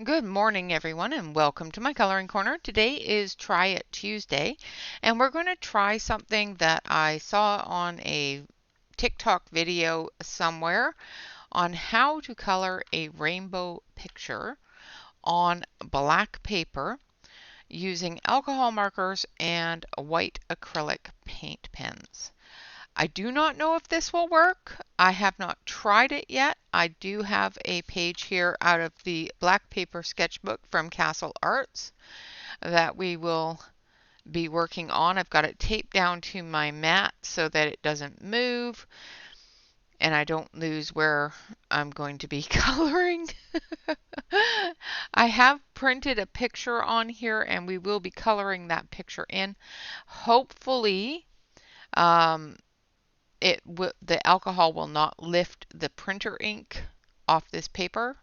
Good morning, everyone, and welcome to my coloring corner. Today is Try It Tuesday, and we're going to try something that I saw on a TikTok video somewhere on how to color a rainbow picture on black paper using alcohol markers and white acrylic paint pens. I do not know if this will work. I have not tried it yet. I do have a page here out of the black paper sketchbook from Castle Arts that we will be working on. I've got it taped down to my mat so that it doesn't move and I don't lose where I'm going to be coloring. I have printed a picture on here and we will be coloring that picture in. Hopefully, the alcohol will not lift the printer ink off this paper.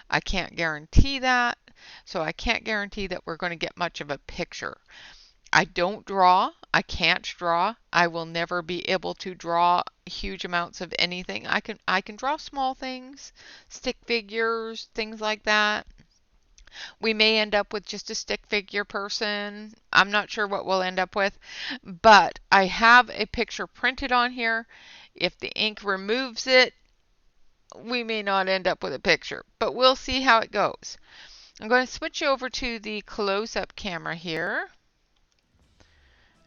I can't guarantee that, so I can't guarantee that we're going to get much of a picture. I don't draw. I can't draw. I will never be able to draw huge amounts of anything. I can draw small things, stick figures, things like that. We may end up with just a stick figure person. I'm not sure what we'll end up with, but I have a picture printed on here. If the ink removes it, we may not end up with a picture, but we'll see how it goes. I'm going to switch over to the close-up camera here.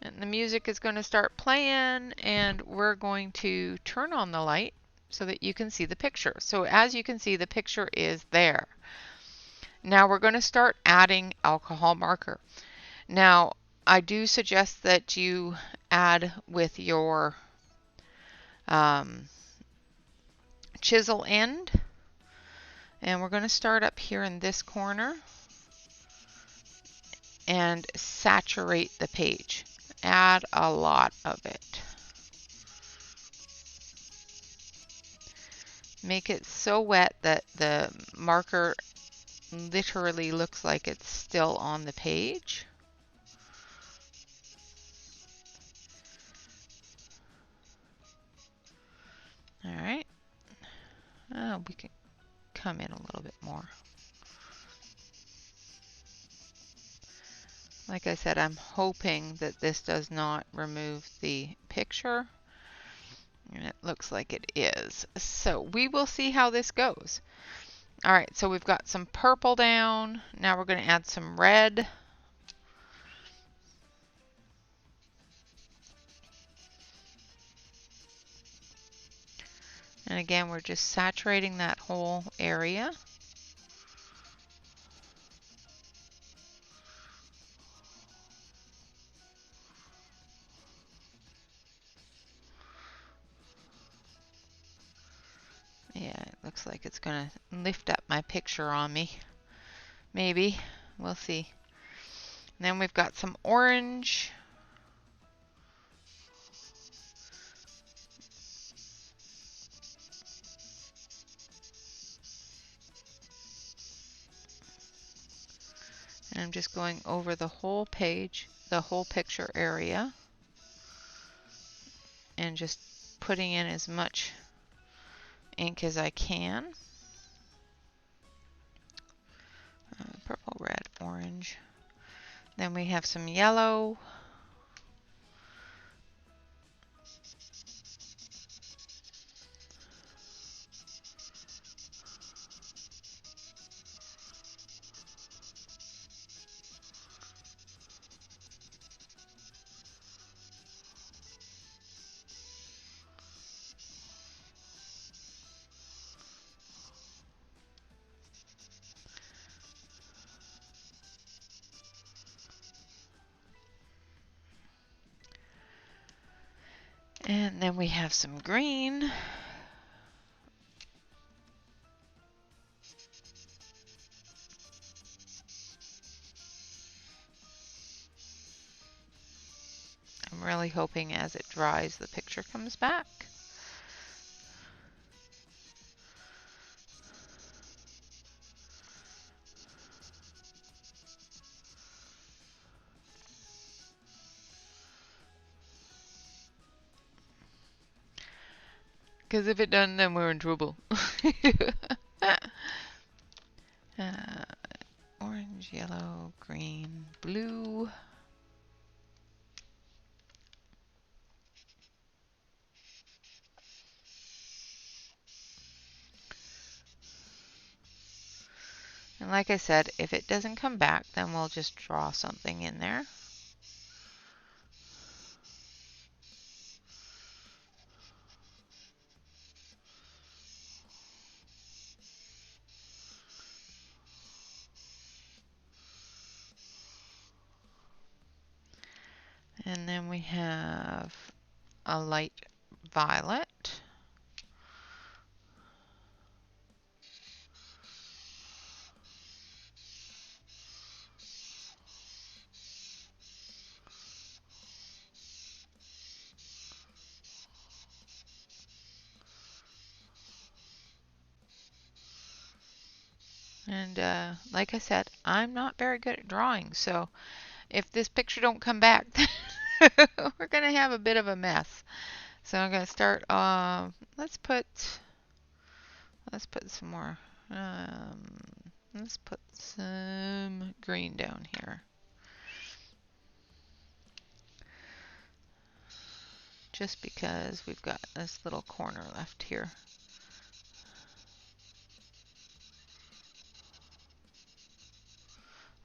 And the music is going to start playing, and we're going to turn on the light so that you can see the picture. So as you can see, the picture is there. Now we're going to start adding alcohol marker. Now I do suggest that you add with your chisel end, and we're going to start up here in this corner and saturate the page. Add a lot of it. Make it so wet that the marker literally looks like it's still on the page. All right. Oh, we can come in a little bit more. Like I said, I'm hoping that this does not remove the picture. And it looks like it is. So we will see how this goes. All right, so we've got some purple down. Now we're going to add some red. And again, we're just saturating that whole area. Yeah, it looks like it's going to lift up my picture on me. Maybe. We'll see. And then we've got some orange. And I'm just going over the whole page, the whole picture area, and just putting in as much ink as I can. Purple, red, orange. Then we have some yellow. And then we have some green. I'm really hoping as it dries, the picture comes back. Because if it doesn't, then we're in trouble. yellow, green, blue. And like I said, if it doesn't come back, then we'll just draw something in there. And then we have a light violet. And like I said, I'm not very good at drawing, so if this picture don't come back, we're going to have a bit of a mess. So I'm going to start, let's put some more, let's put some green down here. Just because we've got this little corner left here.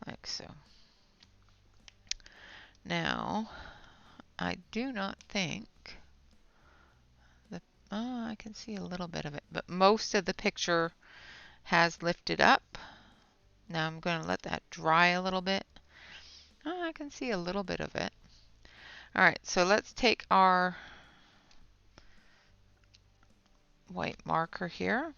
Like so. Now, I do not think that, oh, I can see a little bit of it, but most of the picture has lifted up. Now I'm going to let that dry a little bit. Oh, I can see a little bit of it. All right, so let's take our white marker here.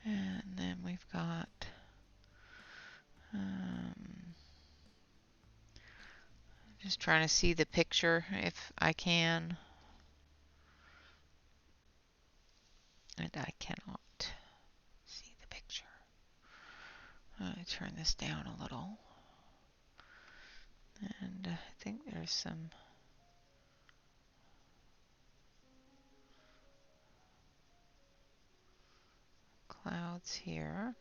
And then we've got just trying to see the picture if I can. And I cannot see the picture. I'm going to turn this down a little. And I think there's some clouds here.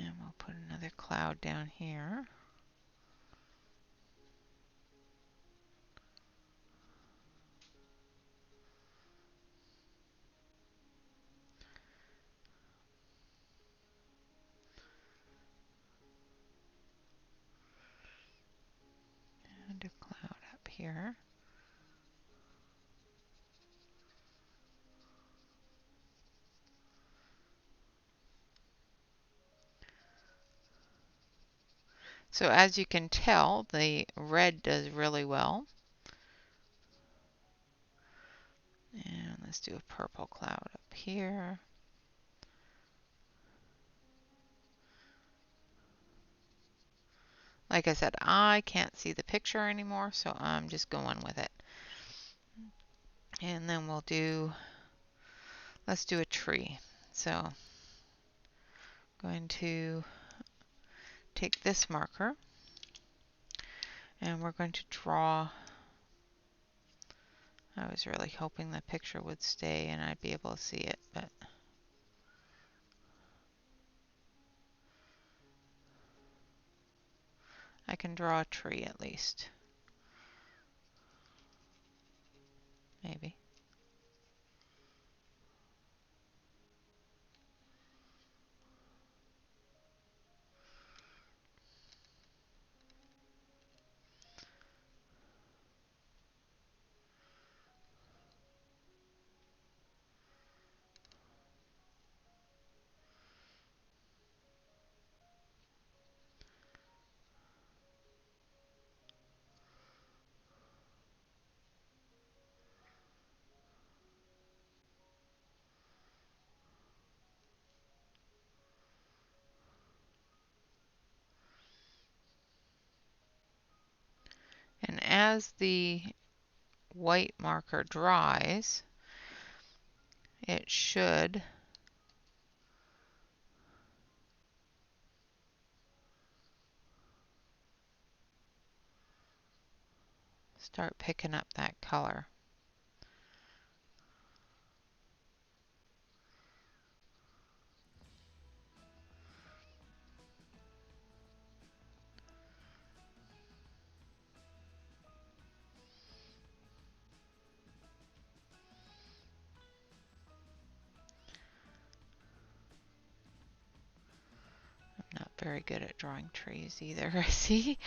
And we'll put another cloud down here. And a cloud up here. So as you can tell, the red does really well. And let's do a purple cloud up here. Like I said, I can't see the picture anymore, so I'm just going with it. And then we'll do, let's do a tree. So I'm going to take this marker and we're going to draw. I was really hoping the picture would stay and I'd be able to see it, but I can draw a tree at least. Maybe. as the white marker dries, it should start picking up that color. I'm not very good at drawing trees either, I see.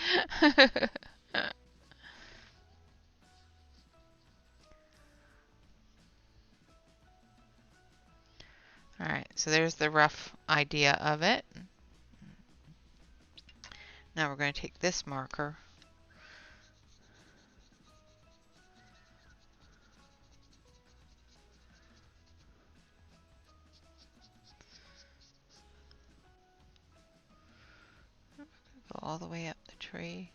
Alright, so there's the rough idea of it. Now we're going to take this marker go all the way up the tree.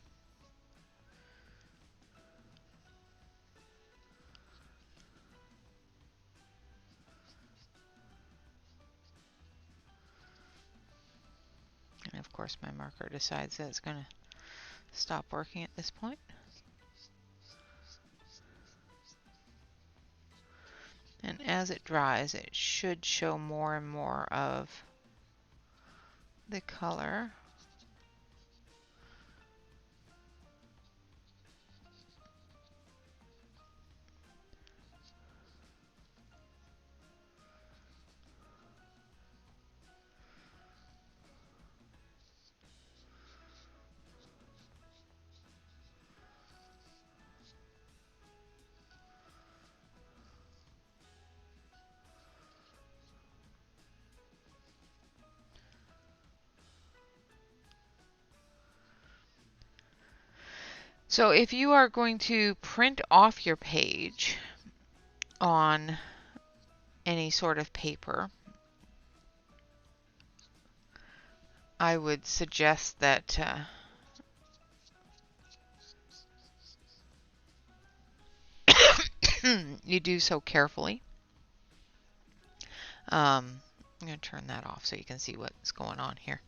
And of course my marker decides that it's going to stop working at this point. And as it dries, it should show more and more of the color. So if you are going to print off your page on any sort of paper, I would suggest that you do so carefully. I'm going to turn that off so you can see what's going on here.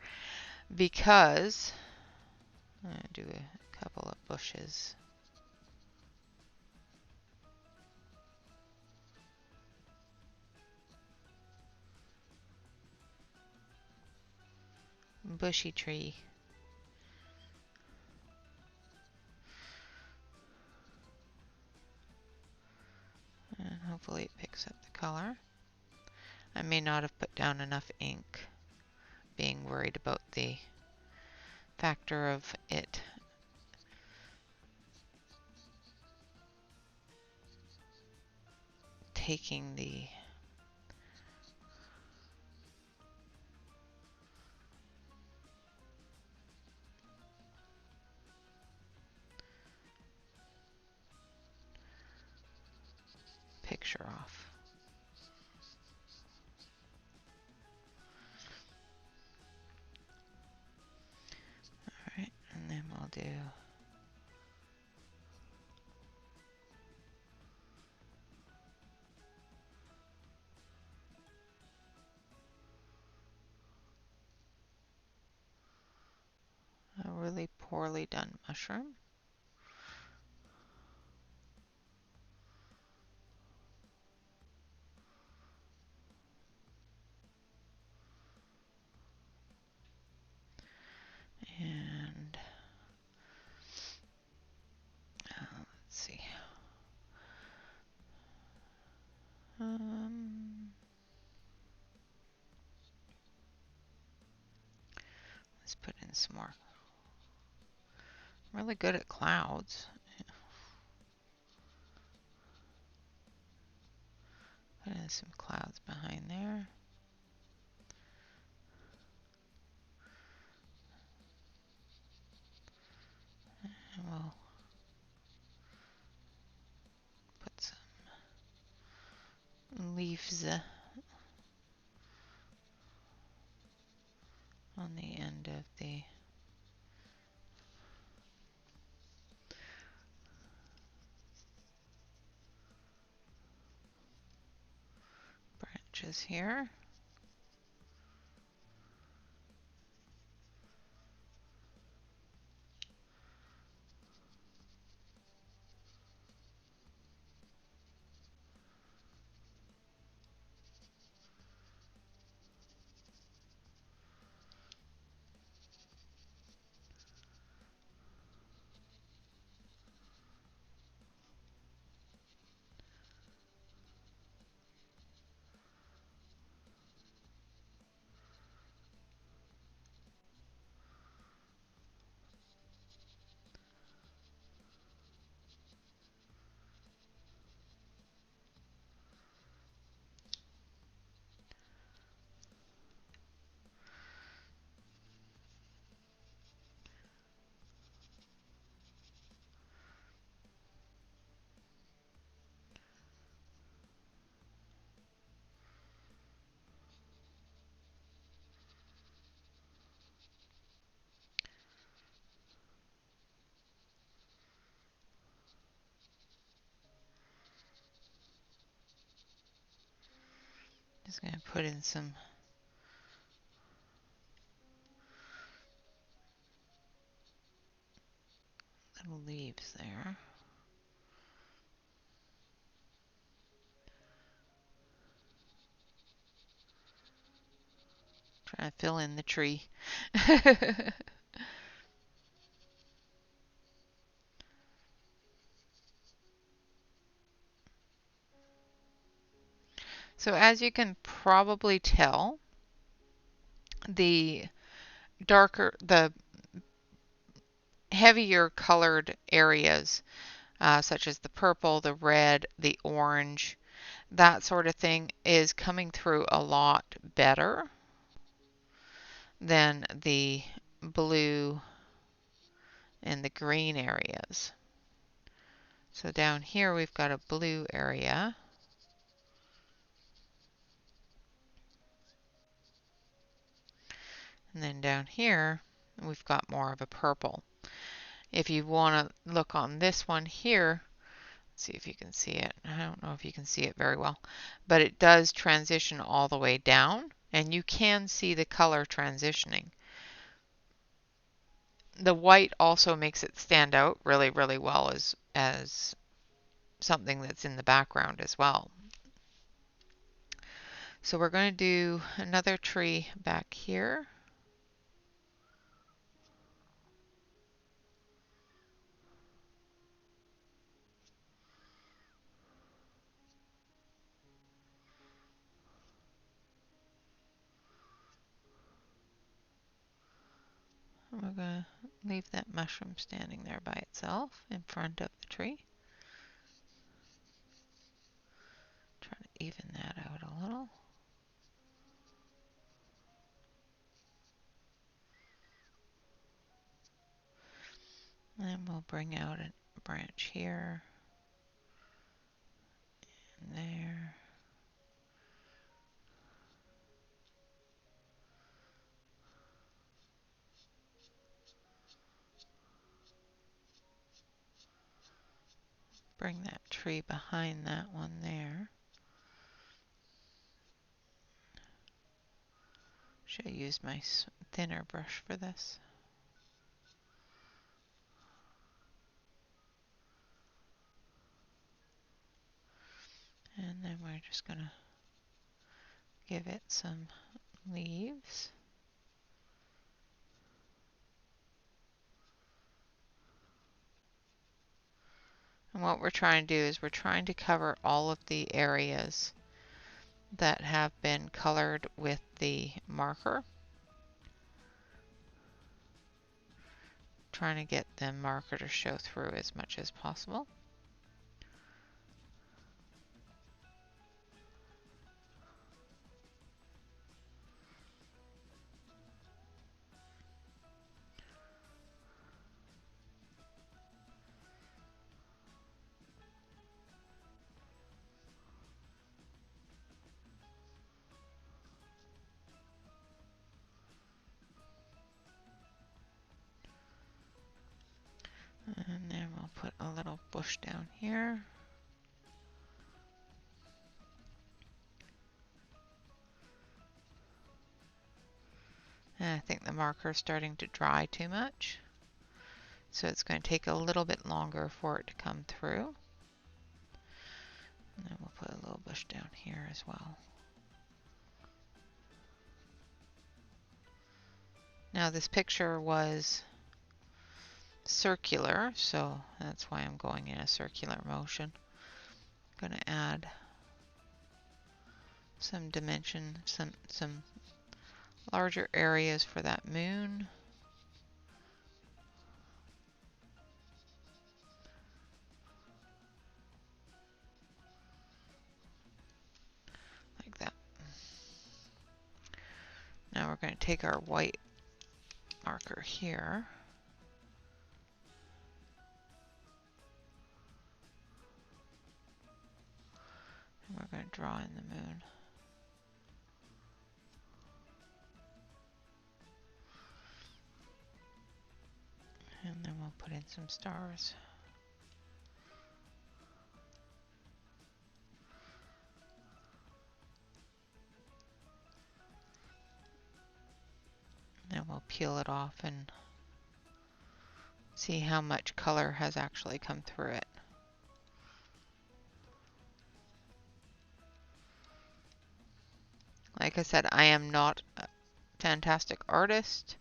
Because I'm going to do a couple of bushes. Bushy tree. And hopefully it picks up the color. I may not have put down enough ink, being worried about the factor of it taking the picture off. Alright, and then we'll do a really poorly done mushroom. And let's see. Let's put in some more. I'm really good at clouds. Put in some clouds behind there. And we'll put some leaves on the end of the branches here. Just going to put in some little leaves there. Trying to fill in the tree. So as you can probably tell, the heavier colored areas, such as the purple, the red, the orange, that sort of thing, is coming through a lot better than the blue and the green areas. So down here we've got a blue area. And then down here we've got more of a purple. If you want to look on this one here, see if you can see it. I don't know if you can see it very well, but it does transition all the way down, and you can see the color transitioning. The white also makes it stand out really, really well as something that's in the background as well. So we're going to do another tree back here. And we're going to leave that mushroom standing there by itself in front of the tree. Try to even that out a little. And we'll bring out a branch here and there. Bring that tree behind that one there. Should I use my thinner brush for this? And then we're just going to give it some leaves. And what we're trying to do is we're trying to cover all of the areas that have been colored with the marker. Trying to get the marker to show through as much as possible. And then we'll put a little bush down here. And I think the marker is starting to dry too much. So it's going to take a little bit longer for it to come through. And then we'll put a little bush down here as well. Now this picture was circular, so that's why I'm going in a circular motion. I'm going to add some dimension, some larger areas for that moon. Like that. Now we're going to take our white marker here. And we're going to draw in the moon. And then we'll put in some stars. And we'll peel it off and see how much color has actually come through it. Like I said, I am not a fantastic artist.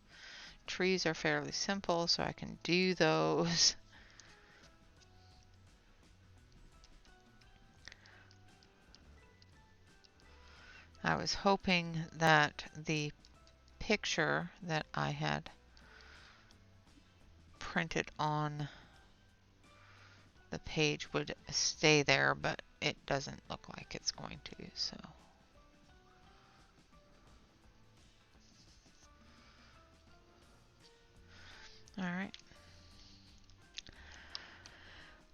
Trees are fairly simple, so I can do those. I was hoping that the picture that I had printed on the page would stay there, but it doesn't look like it's going to, so. All right.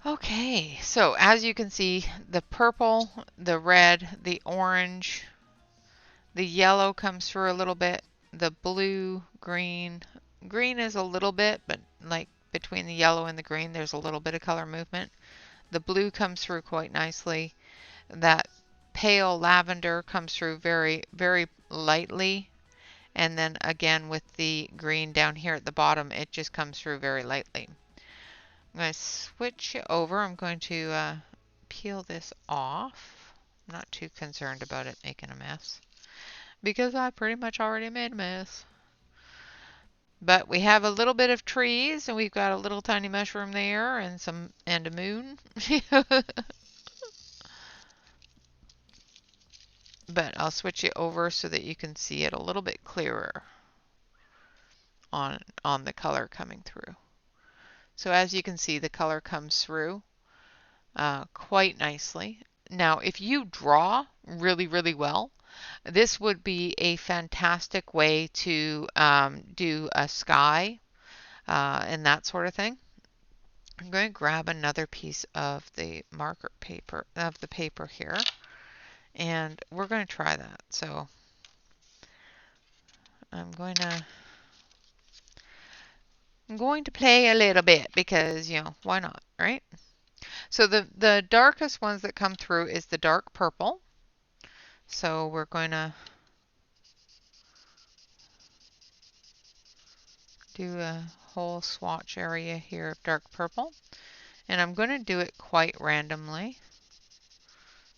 Okay, so as you can see, the purple, the red, the orange, the yellow comes through a little bit, the blue, green. Green is a little bit, but like between the yellow and the green, there's a little bit of color movement. The blue comes through quite nicely. That pale lavender comes through very, very lightly. And then again with the green down here at the bottom, it just comes through very lightly. I'm going to switch it over. I'm going to peel this off. I'm not too concerned about it making a mess, because I pretty much already made a mess. But we have a little bit of trees, and we've got a little tiny mushroom there, and a moon. But I'll switch it over so that you can see it a little bit clearer on the color coming through. So as you can see, the color comes through quite nicely. Now, if you draw really, really well, this would be a fantastic way to do a sky and that sort of thing. I'm going to grab another piece of the marker paper, here, and we're going to try that. So I'm going to play a little bit because, why not, right? So the darkest ones that come through is the dark purple. So we're going to do a whole swatch area here of dark purple. And I'm going to do it quite randomly.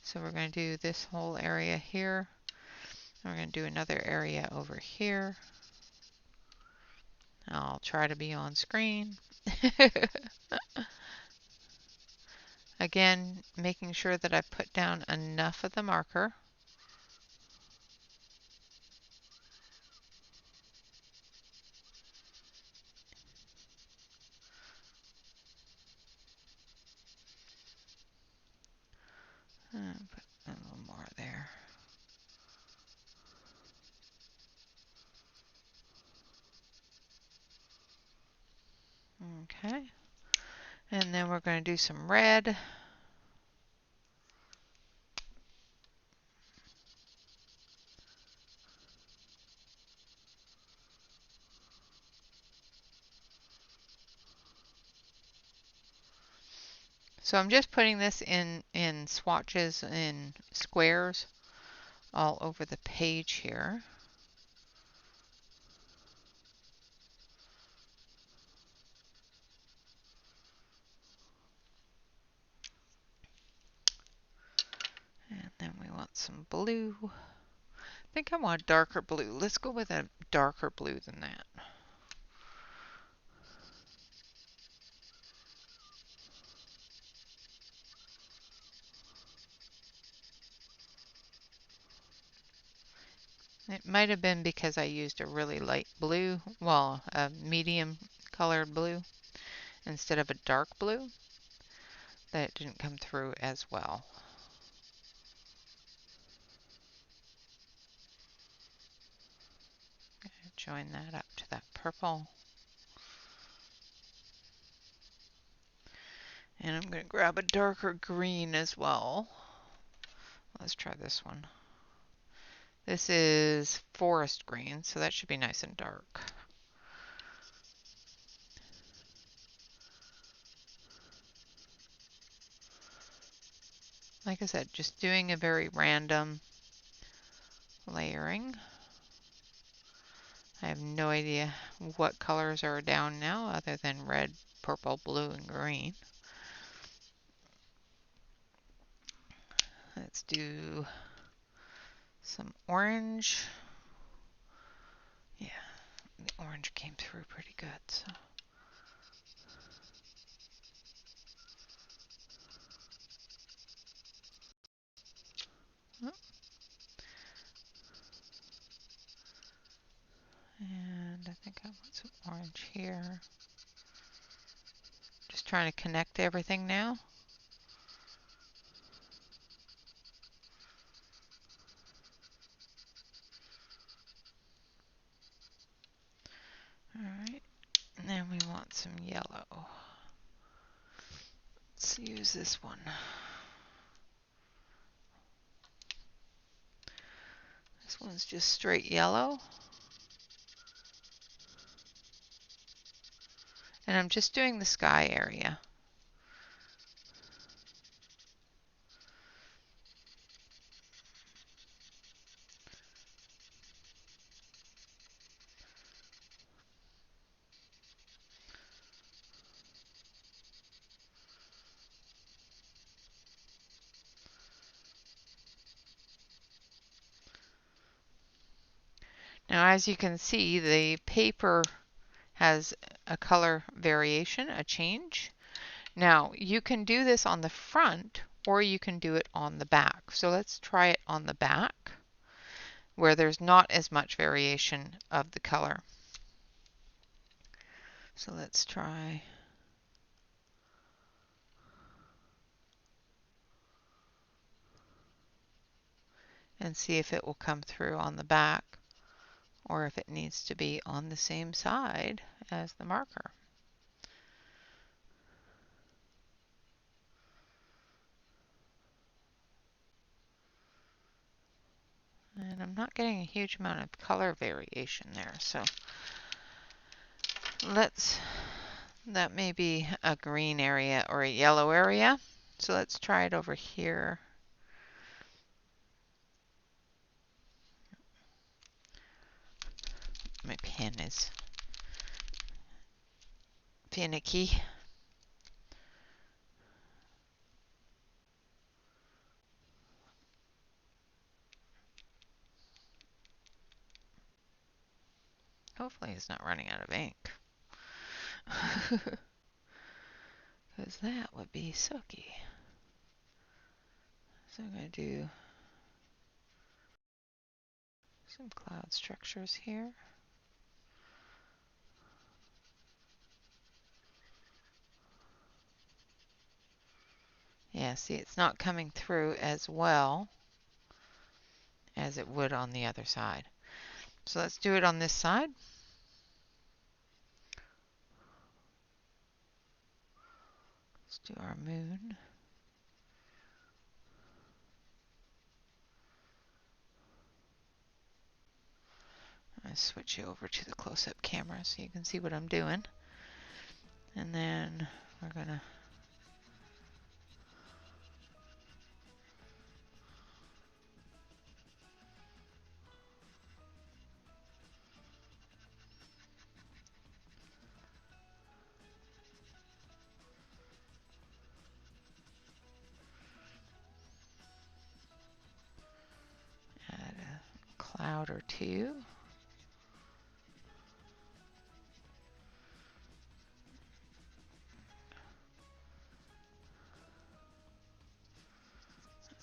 So we're going to do this whole area here. And we're going to do another area over here. I'll try to be on screen. Again, making sure that I put down enough of the marker. Put a little more there. Okay. And then we're going to do some red. So I'm just putting this in swatches, in squares all over the page here. some blue. I think I want a darker blue. Let's go with a darker blue than that. It might have been because I used a really light blue, well, a medium colored blue instead of a dark blue, that it didn't come through as well. Join that up to that purple. And I'm going to grab a darker green as well. Let's try this one. This is forest green, so that should be nice and dark. Like I said, just doing a very random layering. I have no idea what colors are down now other than red, purple, blue, and green. Let's do some orange. Yeah, the orange came through pretty good. So. And I think I want some orange here. Just trying to connect everything now. Alright, and then we want some yellow. Let's use this one. This one's just straight yellow. And I'm just doing the sky area. Now, as you can see, the paper has a color variation, a change. Now, you can do this on the front or you can do it on the back. So let's try it on the back where there's not as much variation of the color. So let's try. And see if it will come through on the back or if it needs to be on the same side as the marker. And I'm not getting a huge amount of color variation there, so that may be a green area or a yellow area. So let's try it over here. My pen is finicky. Hopefully it's not running out of ink. Because that would be sucky. So I'm going to do some cloud structures here. Yeah, see, it's not coming through as well as it would on the other side. So let's do it on this side. Let's do our moon. I'm going to switch you over to the close-up camera so you can see what I'm doing. And then we're going to or two.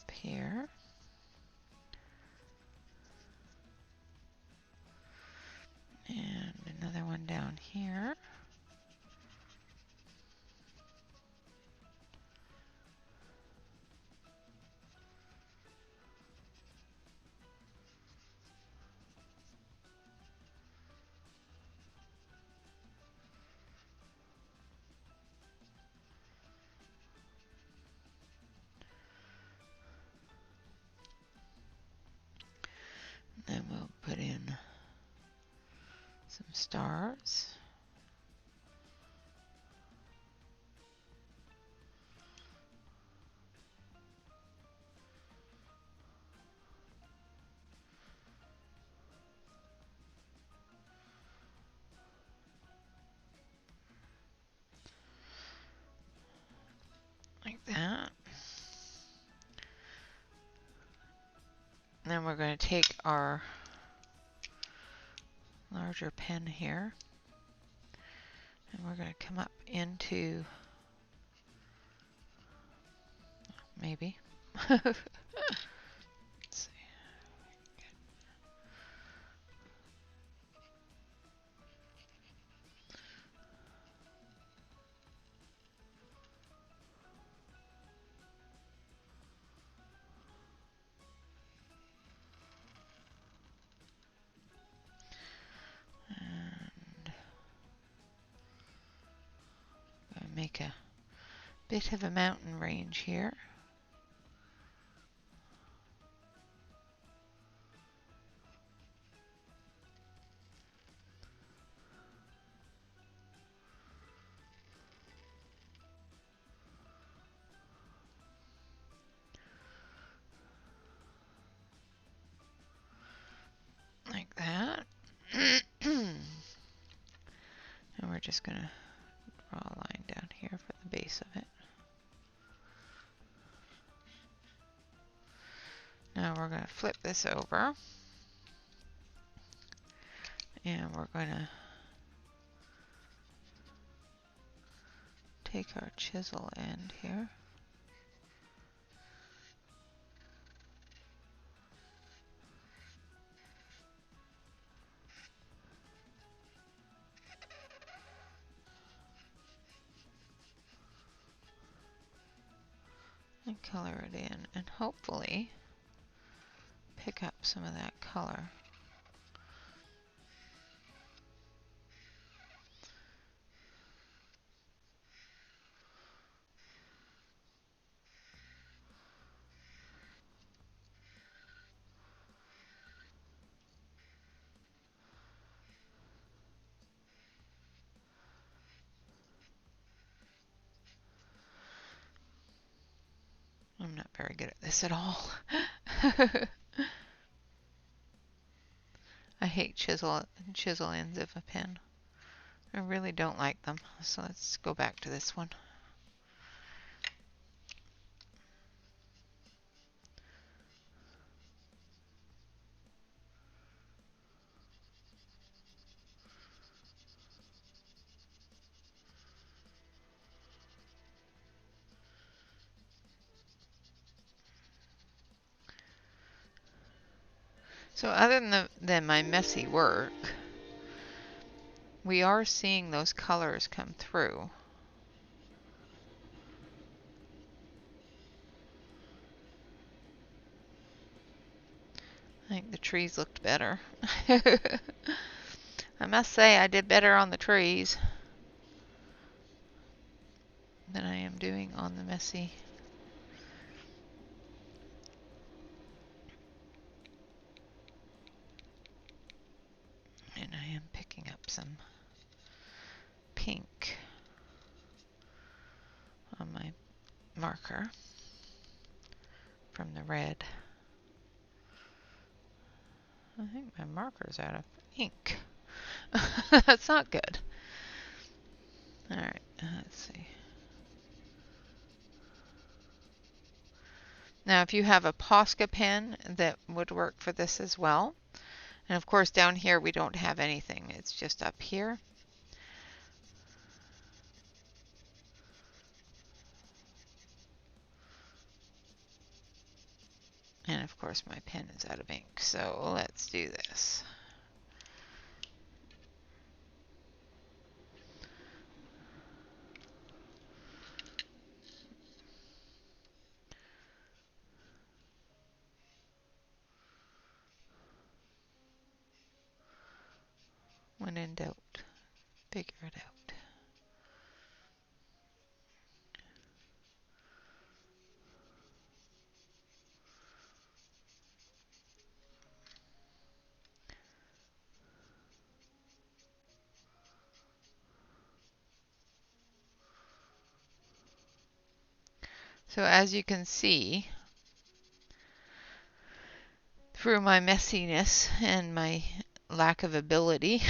Up here. And another one down here. Then we'll put in some stars. Like that. Then we're going to take our larger pen here, and we're going to come up into, maybe, let's see. And make a bit of a mountain range here. Like that. And we're just going to draw a line down here for the base of it. Now we're going to flip this over, and we're going to take our chisel end here. And color it in, and hopefully pick up some of that color. I'm not very good at this at all. I hate chisel ends of a pen. I really don't like them. So let's go back to this one. So other than my messy work, we are seeing those colors come through. I think the trees looked better. I must say I did better on the trees than I am doing on the messy. And I am picking up some pink on my marker from the red. I think my marker's out of ink. That's not good. Alright, let's see. Now if you have a Posca pen that would work for this as well, And of course down here we don't have anything, it's just up here. And of course my pen is out of ink, so let's do this. When in doubt, figure it out. So as you can see, through my messiness and my lack of ability,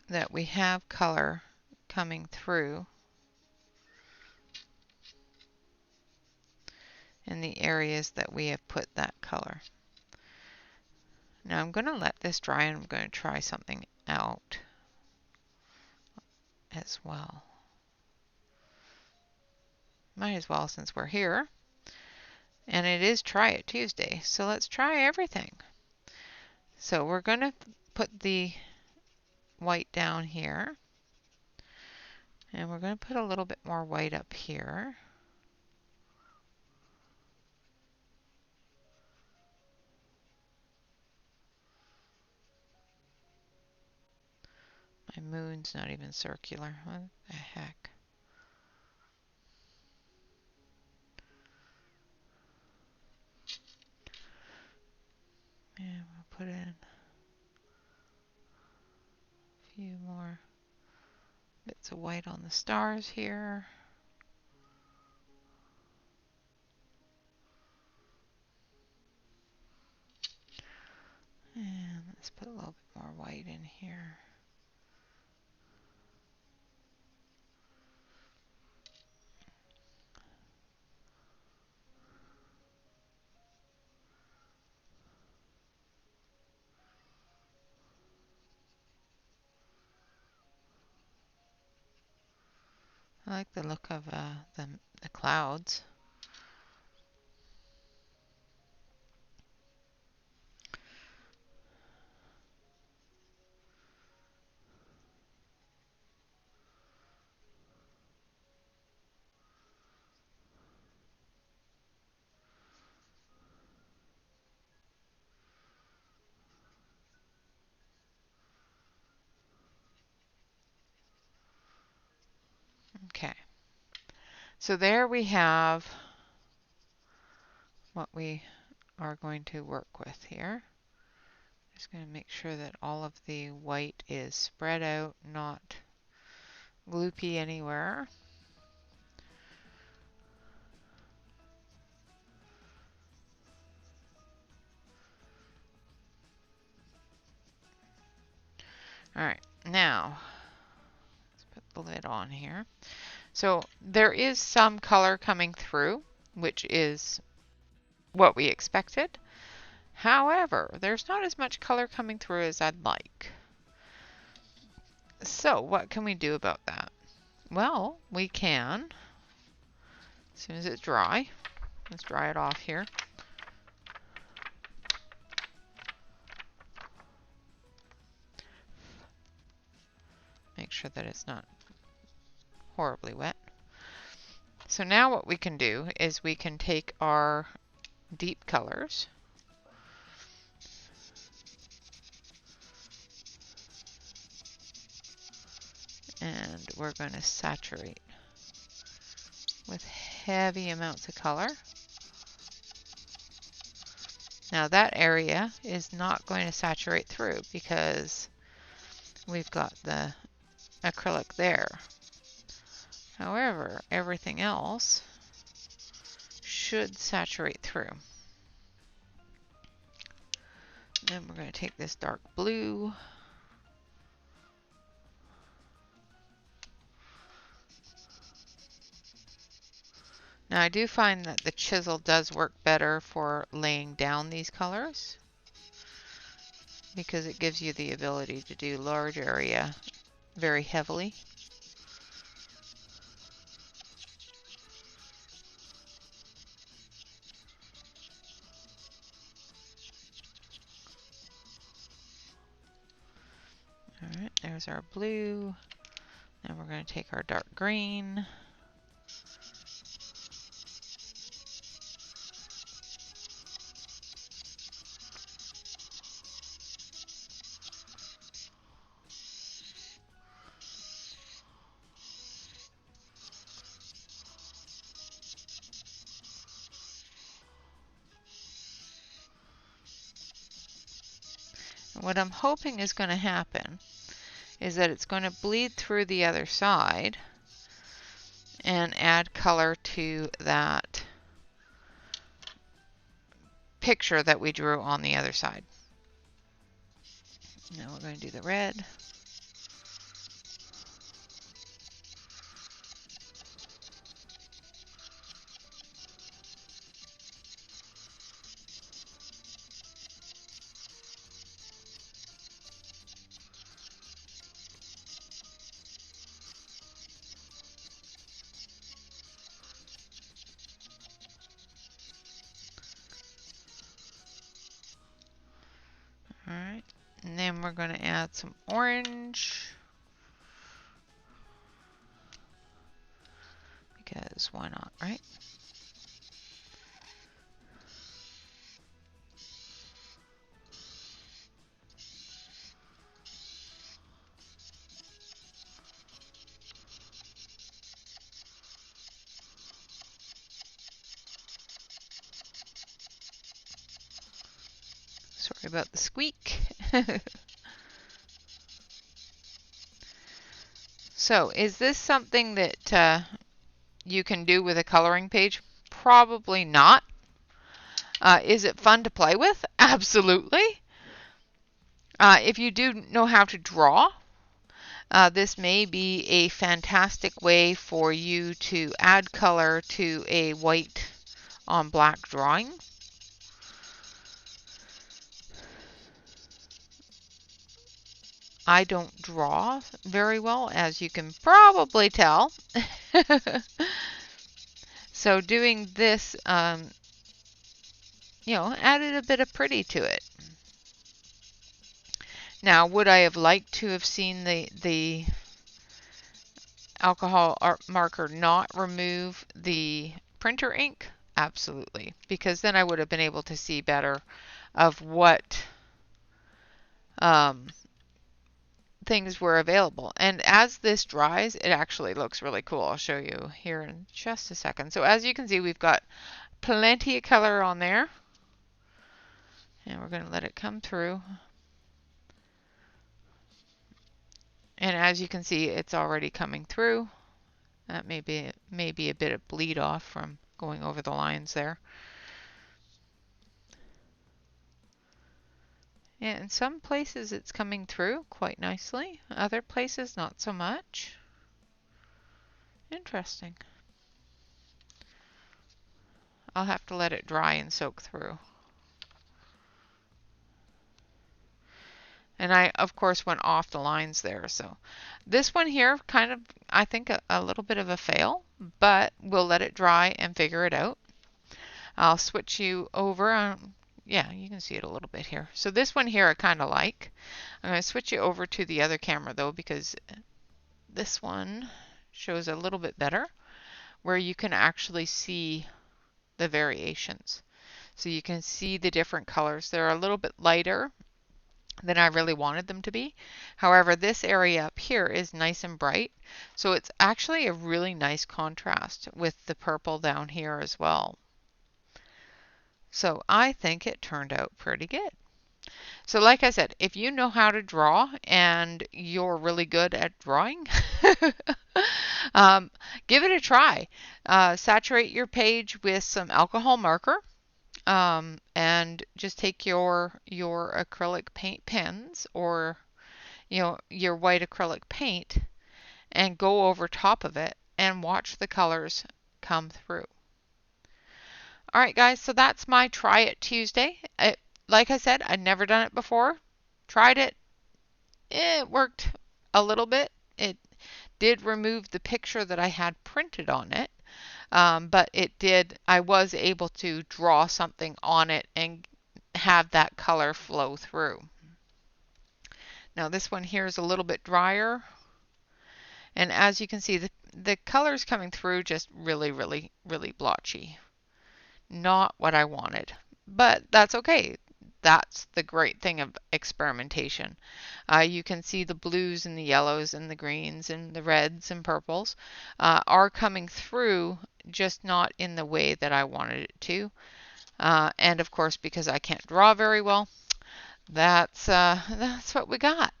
that we have color coming through in the areas that we have put that color. Now I'm going to let this dry and I'm going to try something out as well. Might as well since we're here. And it is Try It Tuesday, so let's try everything. So we're going to put the white down here. And we're going to put a little bit more white up here. My moon's not even circular. What the heck? And we'll put in a few more bits of white on the stars here. And let's put a little bit more white in here. I like the look of the clouds. Okay, so there we have what we are going to work with here. Just going to make sure that all of the white is spread out, not gloopy anywhere. Alright, now let's put the lid on here. So there is some color coming through, which is what we expected. However, there's not as much color coming through as I'd like. So what can we do about that? Well, we can, as soon as it's dry, let's dry it off here. Make sure that it's not horribly wet. So now what we can do is we can take our deep colors and we're going to saturate with heavy amounts of color. Now that area is not going to saturate through because we've got the acrylic there. However, everything else should saturate through. Then we're going to take this dark blue Now I do find that the chisel does work better for laying down these colors because it gives you the ability to do large area very heavily. Alright, there's our blue. Now we're going to take our dark green. What I'm hoping is going to happen is that it's going to bleed through the other side and add color to that picture that we drew on the other side. Now we're going to do the red. Alright, and then we're going to add some orange. Because why not, right? Sorry about the squeak. So, is this something that you can do with a coloring page? Probably not. Is it fun to play with? Absolutely. If you do know how to draw, this may be a fantastic way for you to add color to a white on black drawing. I don't draw very well, as you can probably tell. So doing this, added a bit of pretty to it. Now, would I have liked to have seen the alcohol art marker not remove the printer ink? Absolutely, because then I would have been able to see better of what things were available. And as this dries, it actually looks really cool. I'll show you here in just a second. So as you can see, we've got plenty of color on there. And we're going to let it come through. And as you can see, it's already coming through. That may be a bit of bleed off from going over the lines there. And in some places it's coming through quite nicely. Other places not so much. Interesting. I'll have to let it dry and soak through. And I, of course, went off the lines there. So this one here, kind of, I think, a little bit of a fail, but we'll let it dry and figure it out. I'll switch you over. Yeah, you can see it a little bit here. So this one here I kind of like. I'm going to switch you over to the other camera, though, because this one shows a little bit better, where you can actually see the variations. So you can see the different colors. They're a little bit lighter than I really wanted them to be. However, this area up here is nice and bright, so it's actually a really nice contrast with the purple down here as well. So I think it turned out pretty good. So like I said, if you know how to draw and you're really good at drawing, give it a try. Saturate your page with some alcohol marker. And just take your acrylic paint pens or your white acrylic paint and go over top of it and watch the colors come through. All right, guys, so that's my Try It Tuesday. Like I said, I'd never done it before. Tried it. It worked a little bit. It did remove the picture that I had printed on it, but I was able to draw something on it and have that color flow through. Now this one here is a little bit drier, and as you can see, the color's coming through just really, really, really blotchy. Not what I wanted, but that's okay. That's the great thing of experimentation. You can see the blues and the yellows and the greens and the reds and purples are coming through, just not in the way that I wanted it to. And of course, because I can't draw very well, that's what we got.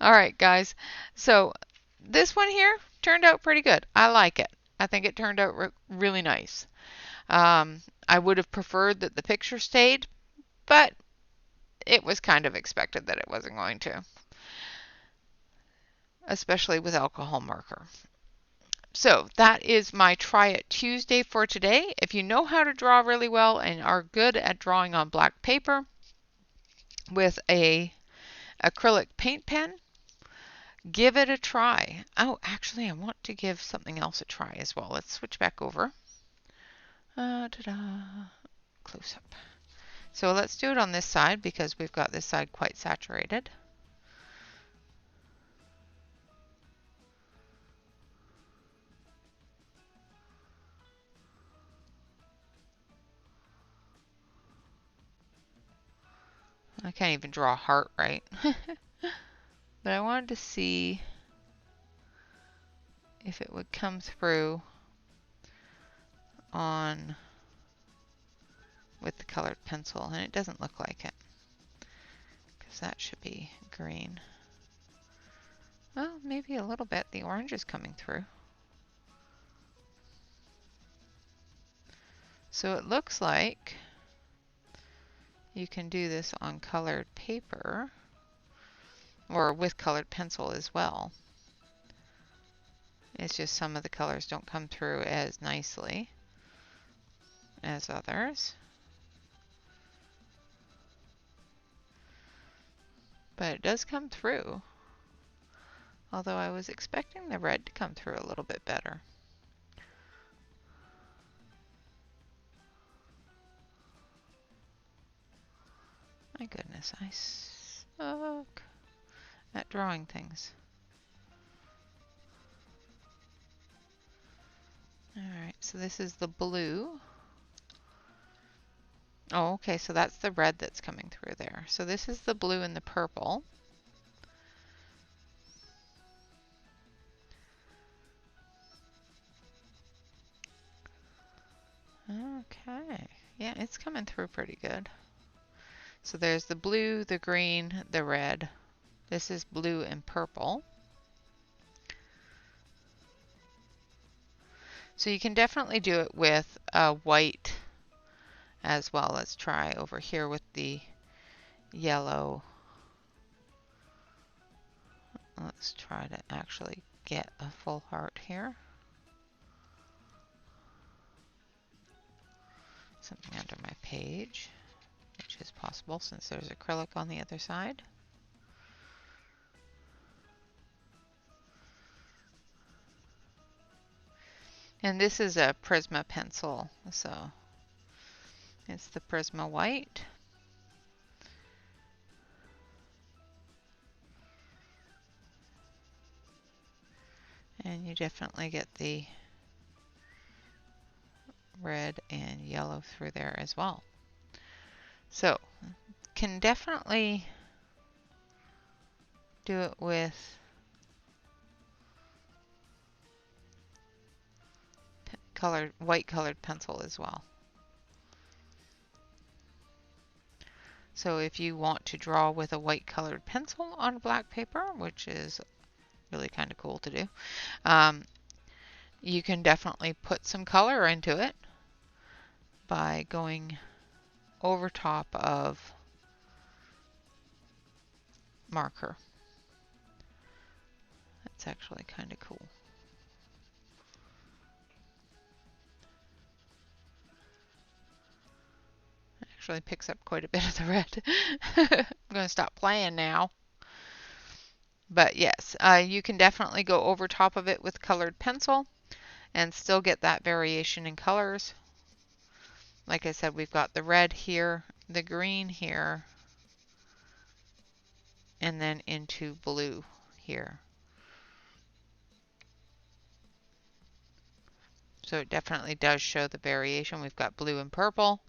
All right, guys. So this one here turned out pretty good. I like it. I think it turned out really nice. I would have preferred that the picture stayed, but it was kind of expected that it wasn't going to, especially with alcohol marker. So that is my Try It Tuesday for today. If you know how to draw really well and are good at drawing on black paper with a acrylic paint pen, give it a try. Oh, actually, I want to give something else a try as well. Let's switch back over. Close up. So let's do it on this side because we've got this side quite saturated. I can't even draw a heart right. But I wanted to see if it would come through on with the colored pencil, and it doesn't look like it because that should be green. Well, maybe a little bit. The orange is coming through. So it looks like you can do this on colored paper or with colored pencil as well. It's just some of the colors don't come through as nicely as others. But it does come through, although I was expecting the red to come through a little bit better. My goodness, I suck at drawing things. Alright, so this is the blue. Oh, okay, so that's the red that's coming through there. So this is the blue and the purple. Okay, yeah, it's coming through pretty good. So there's the blue, the green, the red. This is blue and purple. So you can definitely do it with white as well. Let's try over here with the yellow. Let's try to actually get a full heart here. Something under my page, which is possible since there's acrylic on the other side. And this is a Prisma pencil, so it's the Prisma white. And you definitely get the red and yellow through there as well. So can definitely do it with white colored pencil as well. So if you want to draw with a white colored pencil on black paper, which is really kind of cool to do, you can definitely put some color into it by going over top of marker. That's actually kind of cool. actually picks up quite a bit of the red. I'm going to stop playing now. But yes, you can definitely go over top of it with colored pencil and still get that variation in colors. Like I said, we've got the red here, the green here, and then into blue here. So it definitely does show the variation. We've got blue and purple,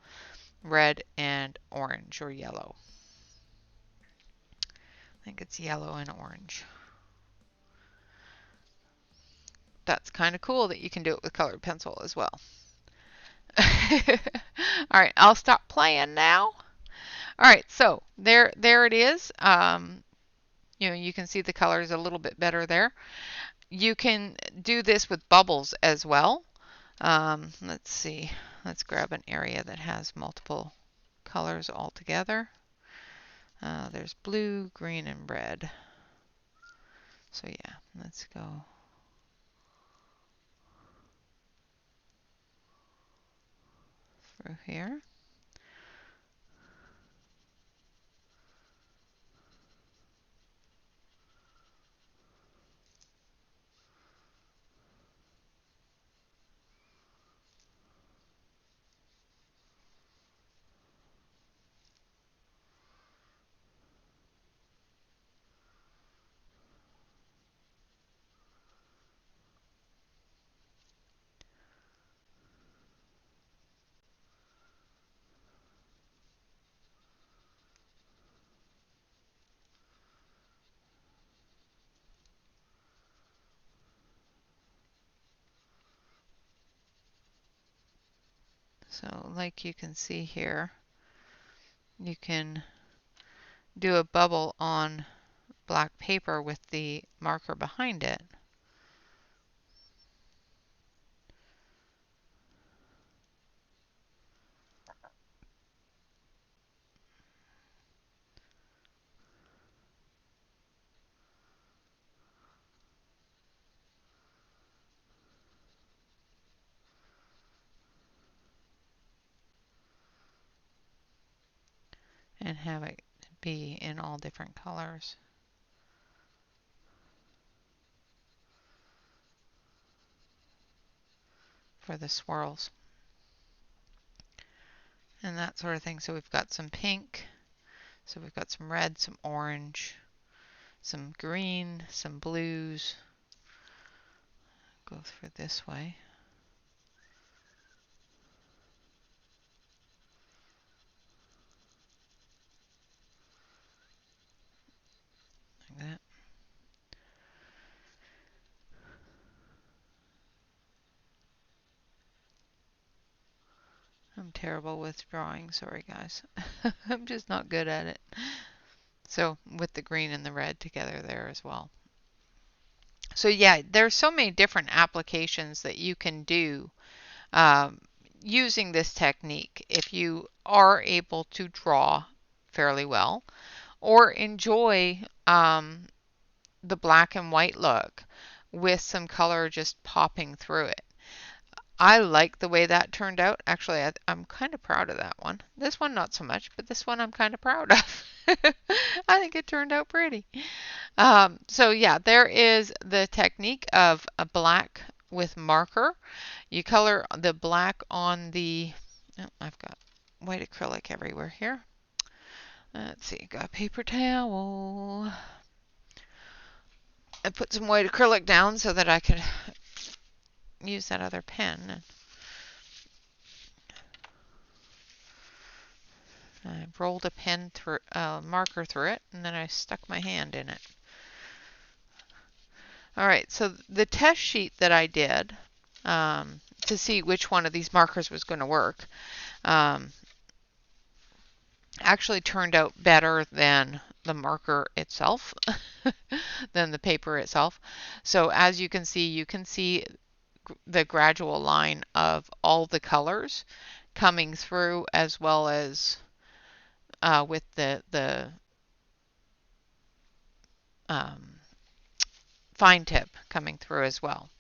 red and orange or yellow. I think it's yellow and orange. That's kind of cool that you can do it with colored pencil as well. All right, I'll stop playing now. All right, so there it is. You know, you can see the colors a little bit better there. You can do this with bubbles as well. Let's see. Let's grab an area that has multiple colors all together. There's blue, green, and red. So yeah, let's go through here. So like you can see here, you can do a bubble on black paper with the marker behind it. And have it be in all different colors for the swirls and that sort of thing. So we've got some pink, so we've got some red, some orange, some green, some blues. Go through this way. Like that. I'm terrible with drawing, sorry guys. I'm just not good at it. So with the green and the red together there as well. So yeah, there's so many different applications that you can do using this technique if you are able to draw fairly well or enjoy the black and white look with some color just popping through it. I like the way that turned out. Actually, I'm kind of proud of that one. This one not so much, but this one I'm kind of proud of. I think it turned out pretty. So yeah, there is the technique of a black with marker. You color the black on the, oh, I've got white acrylic everywhere here. Let's see, got a paper towel. I put some white acrylic down so that I could use that other pen. I rolled a pen through marker through it, and then I stuck my hand in it. All right, so the test sheet that I did to see which one of these markers was going to work actually turned out better than the marker itself, than the paper itself. So as you can see the gradual line of all the colors coming through, as well as with the fine tip coming through as well.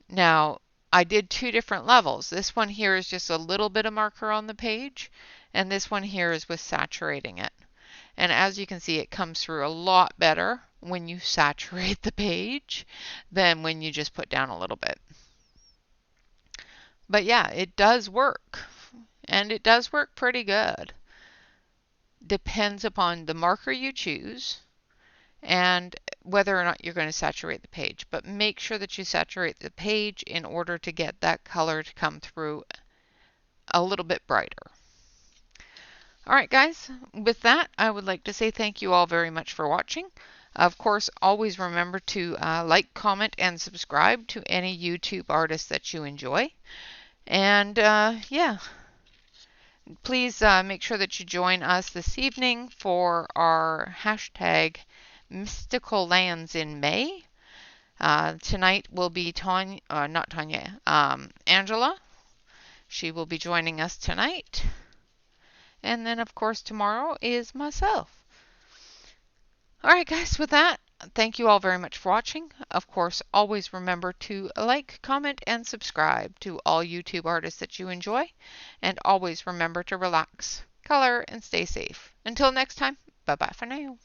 Now, I did two different levels. This one here is just a little bit of marker on the page, and this one here is with saturating it. And as you can see, it comes through a lot better when you saturate the page than when you just put down a little bit. But yeah, it does work, and it does work pretty good. Depends upon the marker you choose and whether or not you're going to saturate the page. But make sure that you saturate the page in order to get that color to come through a little bit brighter. All right, guys, with that, I would like to say thank you all very much for watching. Of course, always remember to like, comment, and subscribe to any YouTube artist that you enjoy. And yeah, please make sure that you join us this evening for our hashtag Mystical Lands in May. Tonight will be Angela. She will be joining us tonight. And then, of course, tomorrow is myself. All right, guys, with that, thank you all very much for watching. Of course, always remember to like, comment, and subscribe to all YouTube artists that you enjoy. And always remember to relax, color, and stay safe. Until next time, bye-bye for now.